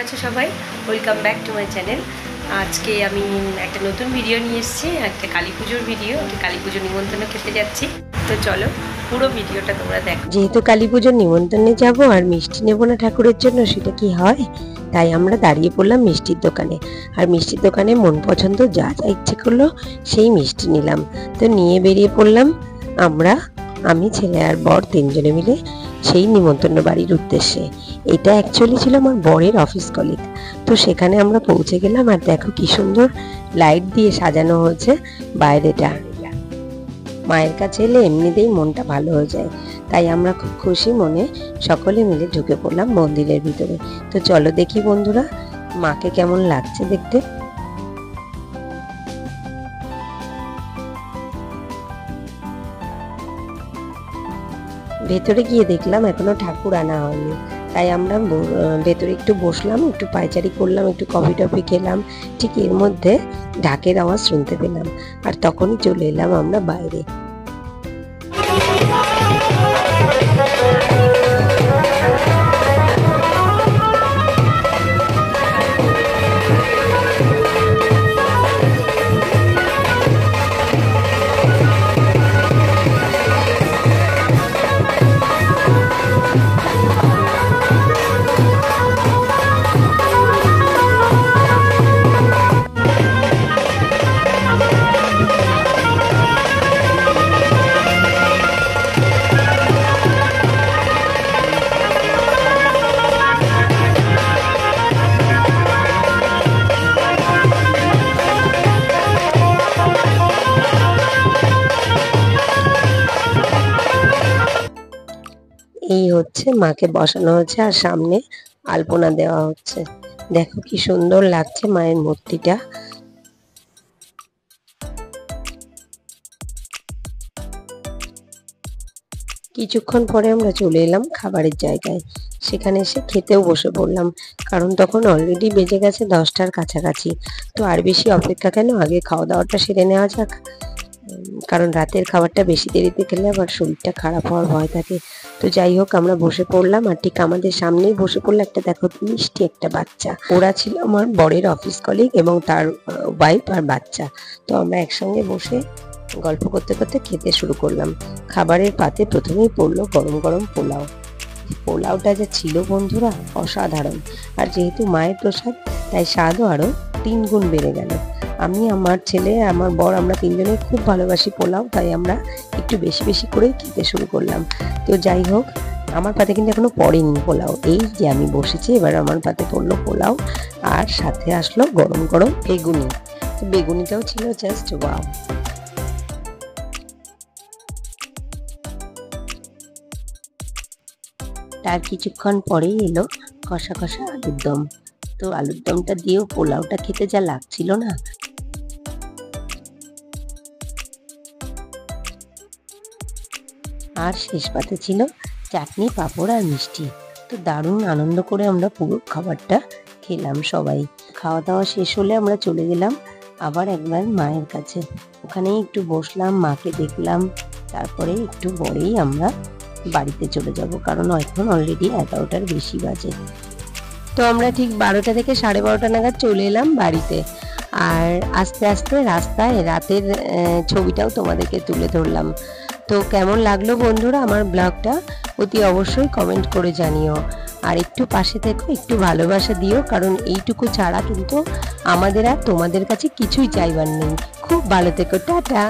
আছো সবাই? Welcome back to my channel. আজকে আমি একটা নতুন ভিডিও নিয়ে এসেছি, একটা কালী পুজোর ভিডিও। কালী পুজোর নিমন্ত্রণ খেতে যাচ্ছি, তো চলো পুরো ভিডিওটা তোমরা দেখো। যেহেতু কালী পুজোর নিমন্ত্রণে যাব আর মিষ্টি নেবো না ঠাকুরের জন্য, সেটা কি হয়? তাই আমরা দাঁড়িয়ে পড়লাম মিষ্টির দোকানে। আর মিষ্টির দোকানে মন পছন্দ যা যা ইচ্ছে করলো সেই মিষ্টি নিলাম। তো নিয়ে বেরিয়ে পড়লাম আমি, ছেলে আর বর তিনজনে মিলে সেই নিমন্ত্রণ বাড়ির উদ্দেশ্যে। এটা অ্যাকচুয়ালি ছিল আমার বরের অফিস কলিগ। তো সেখানে আমরা পৌঁছে গেলাম, আর দেখো কি সুন্দর লাইট দিয়ে সাজানো হয়েছে বাইরেটা। মায়ের কাছে এলে এমনিতেই মনটা ভালো হয়ে যায়, তাই আমরা খুব খুশি মনে সকলে মিলে ঢুকে পড়লাম মন্দিরের ভিতরে। তো চলো দেখি বন্ধুরা মাকে কেমন লাগছে দেখতে। ভেতরে গিয়ে দেখলাম এখনো ঠাকুর আনা হয়নি, তাই আমরা ভেতরে একটু বসলাম, একটু পায়চারি করলাম, একটু কফি টফি খেলাম। ঠিক এর মধ্যে ঢাকের আওয়াজ শুনতে পেলাম, আর তখনই চলে এলাম আমরা বাইরে। এই হচ্ছে মাকে বসানো হচ্ছে, আর সামনে আলপনা দেওয়া হচ্ছে। দেখো কি সুন্দর লাগছে মায়ের মূর্তিটা। কিছুক্ষণ পরে আমরা চলে এলাম খাবারের জায়গায়। সেখানে এসে খেতেও বসে পড়লাম, কারণ তখন অলরেডি বেজে গেছে 10টার কাছাকাছি। তো আর বেশি অপেক্ষা কেন, আগে খাওয়া দাওয়াটা সেরে নেওয়া যাক, কারণ রাতের খাবারটা বেশি দেরিতে খেলে আবার শরীরটা খারাপ হওয়ার ভয় থাকে। তো যাই হোক আমরা বসে পড়লাম, আর ঠিক আমাদের সামনেই বসে পড়লো একটা, দেখো মিষ্টি একটা বাচ্চা। ওরা ছিল আমার বরের অফিস কলিগ এবং তার ওয়াইফ আর বাচ্চা। তো আমরা একসঙ্গে বসে গল্প করতে করতে খেতে শুরু করলাম। খাবারের পাতে প্রথমেই পড়লো গরম গরম পোলাও। পোলাওটা যা ছিল বন্ধুরা অসাধারণ, আর যেহেতু মায়ের প্রসাদ তাই স্বাদও আরো 3 গুণ বেড়ে গেল। আমি, আমার ছেলে, আমার বর, আমরা তিনজনে খুব ভালোবাসি পোলাও, তাই আমরা একটু বেশি বেশি করেই খেতে শুরু করলাম। তো যাই হোক আমার পাতে কিন্তু এখনো পড়েনি পোলাও, এই যে আমি বসেছি এবার আমার পাতে পড়লো পোলাও, আর সাথে আসলো গরম গরম বেগুনি। তো বেগুনিটাও ছিল জাস্ট ওয়াও। তার কিছুক্ষণ পরেই এলো কষা কষা আলুর দম। তো আলুর দমটা দিয়েও পোলাওটা খেতে যা লাগছিল না। আর শেষ পাতে ছিল চাটনি, পাঁপড় আর মিষ্টি। তো দারুণ আনন্দ করে আমরা পুরো খাবারটা খেলাম সবাই। খাওয়া দাওয়া শেষ হলে আমরা চলে গেলাম আবার একবার মায়ের কাছে। ওখানেই একটু বসলাম, মাকে দেখলাম, তারপরে একটু পরেই আমরা বাড়িতে চলে যাব, কারণ এখন অলরেডি 11টার বেশি বাজে। তো আমরা ঠিক 12টা থেকে 12:30 নাগাদ চলে এলাম বাড়িতে। আর আস্তে আস্তে রাস্তায় রাতের ছবিটাও তোমাদেরকে তুলে ধরলাম। তো কেমন লাগলো বন্ধুরা আমার ব্লগটা অতি অবশ্যই কমেন্ট করে জানিও, আর একটু পাশে থেকো, একটু ভালোবাসা দিও, কারণ এইটুকু ছাড়া কিন্তু আমাদের আর তোমাদের কাছে কিছুই চাইবার নেই। খুব ভালো থেকো, টাটা।